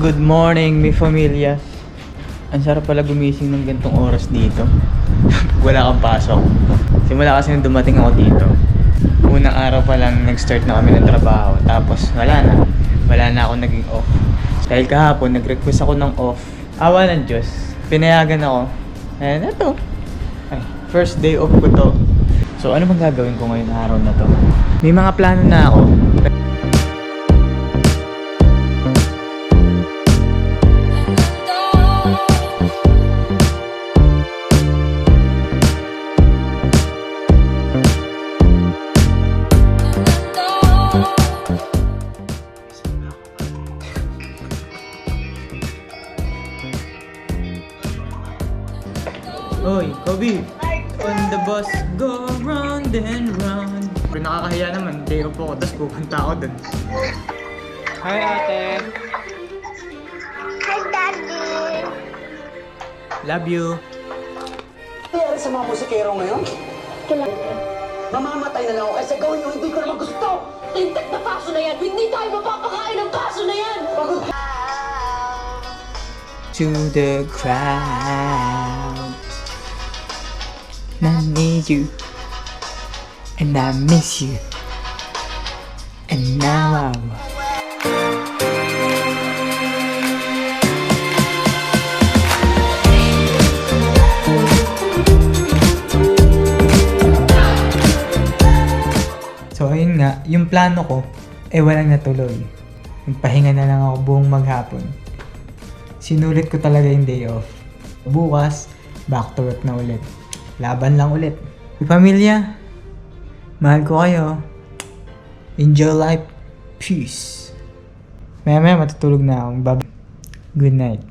Good morning, mi familia. Ang sarap pala gumising ng gantong oras dito. Wala kang pasok. Simula kasi nung dumating ako dito. Unang araw pa lang nag-start na kami ng trabaho. Tapos wala na ako naging off. Dahil kahapon nag-request ako ng off. Awa ng Diyos. Pinayagan ako. And ito. Ay, first day off ko to. So ano bang gagawin ko ngayong araw na to? May mga plano na ako. Oy, Kobe! On the bus, go round and round. Pero nakakahiya naman, day off ako, tapos pupunta ako dun. Hi, ate! Hi, Daddy! Love you! Nangyari sa mga musikero ngayon? Mamamatay na lang ako kasi gawin yung hindi ko naman gusto! Lintik na paso na yan! Hindi tayo mapapakain ng paso na yan! Pagod To the crowd. I need you, and I miss you, and now So ayun nga, yung plano ko, walang natuloy. Nagpahinga na lang ako buong maghapon. Sinulit ko talaga yung day off. Bukas, back to work na ulit. Laban lang ulit. Pamilya, mahal ko kayo. Enjoy life. Peace. Maya matutulog na akong. Good night.